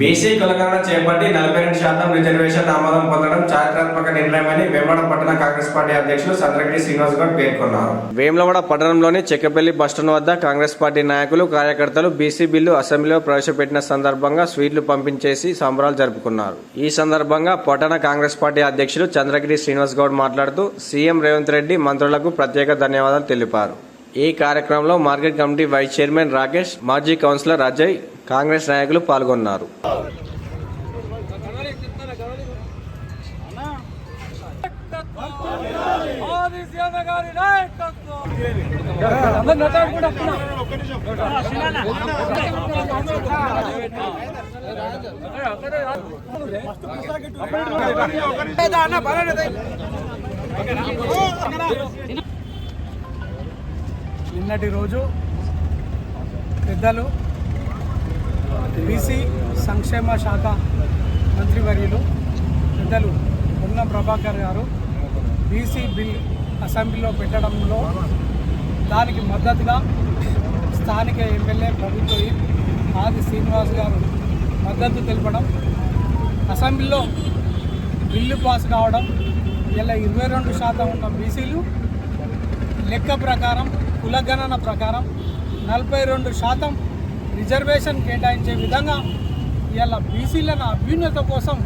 BC కులగణన చేపట్టి 42% reservation ఆమోదం పొందడం చారిత్రాత్మక నిర్ణయమని వేములవాడ పట్టణ కాంగ్రెస్ పార్టీ అధ్యక్షులు చంద్రగిరి శ్రీనివాస్ గౌడ్ పేర్కొన్నారు. వేములవాడ పట్టణంలోని చెక్కపల్లి బస్టాండ్ వద్ద కాంగ్రెస్ పార్టీ నాయకులు కార్యకర్తలు బీసీ బిల్లు అసెంబ్లీలో ప్రవేశపెట్టిన సందర్భంగా స్వీట్లు పంపించేసి సంబరాలు జరుపుకున్నారు. ఈ సందర్భంగా పట్టణ కాంగ్రెస్ పార్టీ అధ్యక్షులు చంద్రగిరి శ్రీనివాస్ గౌడ్ మాట్లాడుతూ సీఎం రేవంత్ రెడ్డి మంత్రులకు ప్రత్యేక ధన్యవాదాలు తెలిపారు. ఈ కార్యక్రమంలో market committee vice chairman Rakesh, మాజీ కౌన్సిలర్ అజయ్, కాంగ్రెస్ నాయకులు పాల్గొన్నారు. నిన్నటి రోజు పెద్దలు బీసీ సంక్షేమ శాఖ మంత్రివర్యులు పెద్దలు పొన్నం ప్రభాకర్ గారు బీసీ బిల్ అసెంబ్లీలో పెట్టడంలో దానికి మద్దతుగా స్థానిక ఎమ్మెల్యే ప్రభుత్వ ఆది శ్రీనివాస్ గారు మద్దతు తెలపడం, అసెంబ్లీలో బిల్లు పాస్ కావడం, ఇలా 22% ఉన్న బీసీలు లెక్క ప్రకారం కులగణన ప్రకారం 42% రిజర్వేషన్ కేటాయించే విధంగా ఇలా బీసీలను అభ్యున్నత కోసం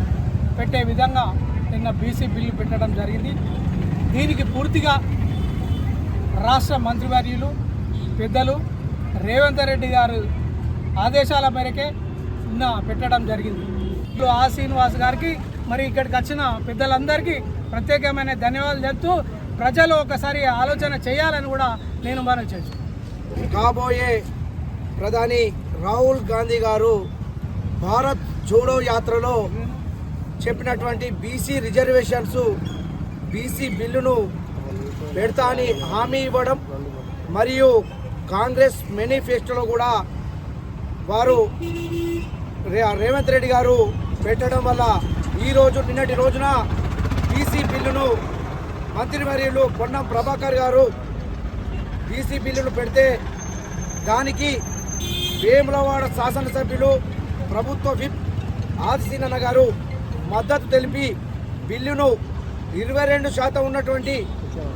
పెట్టే విధంగా నిన్న బీసీ బిల్లు పెట్టడం జరిగింది. దీనికి పూర్తిగా రాష్ట్ర మంత్రివర్యులు పెద్దలు రేవంత్ రెడ్డి గారు ఆదేశాల మేరకే నిన్న పెట్టడం జరిగింది. ఆ శ్రీనివాస్ గారికి మరి ఇక్కడికి వచ్చిన పెద్దలందరికీ ప్రత్యేకమైన ధన్యవాదాలు చెప్తూ ప్రజలు ఒకసారి ఆలోచన చేయాలని కూడా నేను మనం చేస్తాను. కాబోయే ప్రధాని రాహుల్ గాంధీ గారు భారత్ జోడో యాత్రలో చెప్పినటువంటి బీసీ రిజర్వేషన్స్ బీసీ బిల్లును పెడతా అని హామీ ఇవ్వడం, మరియు కాంగ్రెస్ మేనిఫెస్టోలో కూడా వారు రేవంత్ రెడ్డి గారు పెట్టడం వల్ల ఈరోజు నిన్నటి రోజున బీసీ బిల్లును మంత్రివర్యులు పొన్నం ప్రభాకర్ గారు బీసీ బిల్లును పెడితే దానికి వేములవాడ శాసనసభ్యులు ప్రభుత్వ విప్ ఆదిశీనన్న గారు మద్దతు తెలిపి బిల్లును 22% ఉన్నటువంటి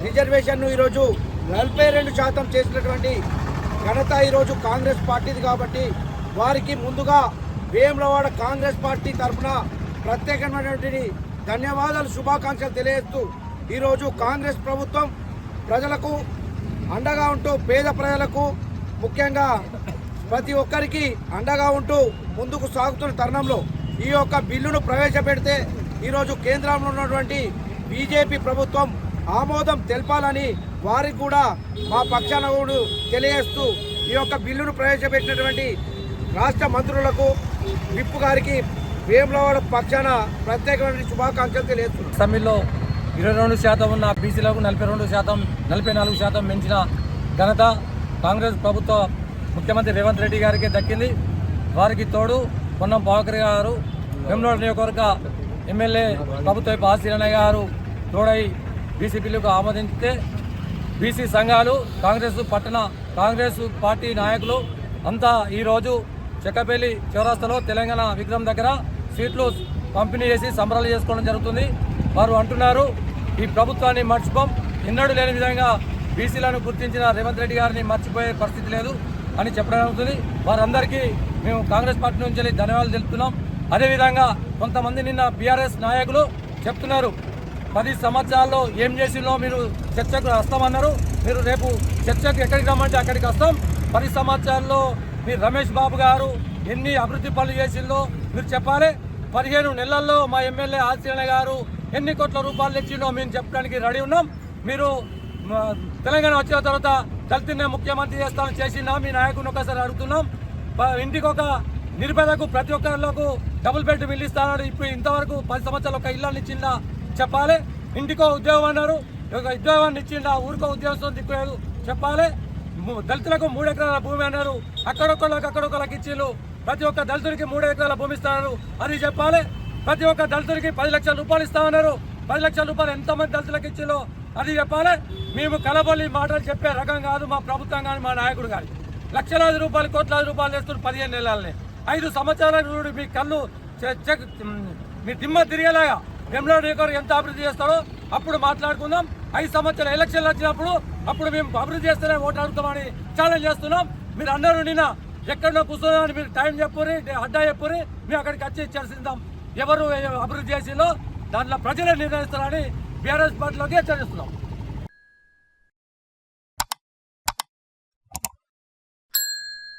రిజర్వేషన్ను ఈరోజు 42% చేసినటువంటి ఘనత ఈరోజు కాంగ్రెస్ పార్టీది. కాబట్టి వారికి ముందుగా వేములవాడ కాంగ్రెస్ పార్టీ తరఫున ప్రత్యేకమైనటువంటి ధన్యవాదాలు, శుభాకాంక్షలు తెలియజేస్తూ ఈరోజు కాంగ్రెస్ ప్రభుత్వం ప్రజలకు అండగా ఉంటూ పేద ప్రజలకు ముఖ్యంగా ప్రతి ఒక్కరికి అండగా ఉంటూ ముందుకు సాగుతున్న తరుణంలో ఈ యొక్క బిల్లును ప్రవేశపెడితే ఈరోజు కేంద్రంలో ఉన్నటువంటి బీజేపీ ప్రభుత్వం ఆమోదం తెలపాలని వారికి కూడా మా పక్షాన తెలియజేస్తూ ఈ యొక్క బిల్లును ప్రవేశపెట్టినటువంటి రాష్ట్ర మంత్రులకు విప్ గారికి వేములవాడ పక్షాన ప్రత్యేకమైన శుభాకాంక్షలు తెలియజేస్తున్నాం. అసెంబ్లీలో 22% ఉన్న బీసీలకు 42%, 44% పెంచిన ఘనత కాంగ్రెస్ ప్రభుత్వ ముఖ్యమంత్రి రేవంత్ రెడ్డి గారికి దక్కింది. వారికి తోడు పొన్నం ప్రభాకర్ గారు, వేములవాడ నియోజకవర్గ ఎమ్మెల్యే ప్రభుత్వ ఆశీర్వాణ గారు తోడై బీసీ బిల్లుకు ఆమోదించితే బీసీ సంఘాలు, పట్టణ కాంగ్రెస్ పార్టీ నాయకులు అంతా ఈరోజు చెక్కపల్లి చౌరస్తాలో తెలంగాణ విగ్రహం దగ్గర సీట్లు పంపిణీ చేసి సంబరాలు చేసుకోవడం జరుగుతుంది. వారు అంటున్నారు, ఈ ప్రభుత్వాన్ని మర్చిపోం, ఎన్నడూ లేని విధంగా బీసీలను గుర్తించిన రేవంత్ రెడ్డి గారిని మర్చిపోయే పరిస్థితి లేదు అని చెప్పడం జరుగుతుంది. వారందరికీ మేము కాంగ్రెస్ పార్టీ నుంచి ధన్యవాదాలు తెలుపుతున్నాం. అదేవిధంగా కొంతమంది నిన్న బీఆర్ఎస్ నాయకులు చెప్తున్నారు, 10 సంవత్సరాల్లో ఏం చేసిందో మీరు చర్చకు వస్తామన్నారు, మీరు రేపు చర్చకు ఎక్కడికి రమ్మంటే అక్కడికి వస్తాం. 10 సంవత్సరాల్లో మీరు రమేష్ బాబు గారు ఎన్ని అభివృద్ధి పనులు చేసిందో మీరు చెప్పాలి. 15 నెలల్లో మా ఎమ్మెల్యే ఆశీర్వాణ గారు ఎన్ని కోట్ల రూపాయలు తెచ్చిందో మేము చెప్పడానికి రెడీ ఉన్నాం. మీరు తెలంగాణ వచ్చిన తర్వాత దళితున్నే ముఖ్యమంత్రి చేసిన మీ నాయకుని ఒకసారి అడుగుతున్నాం. ఇంటికి ఒక నిరుపేదకు ప్రతి ఒక్కరికి డబుల్ బెడ్ ఇల్లు ఇస్తానన్నారు. ఇప్పుడు ఇంతవరకు 10 సంవత్సరాలు ఒక ఇల్లు ఇచ్చిందా చెప్పాలి. ఇంటికో ఉద్యోగం అన్నారు, ఒక ఉద్యోగాన్ని ఇచ్చిందా, ఊరికో ఉద్యోగం దిక్కులేదు చెప్పాలి. దళితులకు 3 ఎకరాల భూమి అన్నారు, అక్కడొక్కరికి ఇచ్చిళ్ళు. ప్రతి ఒక్క దళితుడికి 3 ఎకరాల భూమి ఇస్తున్నారు, అది చెప్పాలి. ప్రతి ఒక్క దళితుడికి 10 లక్షల రూపాయలు ఇస్తామన్నారు, 10 లక్షల రూపాయలు ఎంతమంది దళితులకు ఇచ్చిలో అది చెప్పాలి. మేము కలబొల్లి మాటలు చెప్పే రకం కాదు మా ప్రభుత్వం కానీ మా నాయకుడు కానీ. లక్షలాది రూపాయలు, కోట్లాది రూపాయలు చేస్తున్నారు 15 నెలలనే. 5 సంవత్సరాల నుండి మీ కళ్ళు మీ దిమ్మ తిరిగేలాగా వేములవాడ నియోజకవర్గం ఎంత అభివృద్ధి చేస్తారో అప్పుడు మాట్లాడుకుందాం. 5 సంవత్సరాల ఎలక్షన్లు వచ్చినప్పుడు అప్పుడు మేము అభివృద్ధి చేస్తేనే ఓటు అడుగుతామని ఛాలెంజ్ చేస్తున్నాం. మీరు అందరూ నిన్న ఎక్కడో కూర్చున్నామని మీరు టైం చెప్పురి, అడ్డా చెప్పురి, మేము అక్కడికి వచ్చి చర్చిద్దాం. ఎవరు అభివృద్ధి చేసిందో దాంట్లో ప్రజలే నిర్ణయిస్తారని బీఆర్ఎస్ పార్టీలోకి హెచ్చరిస్తున్నాం.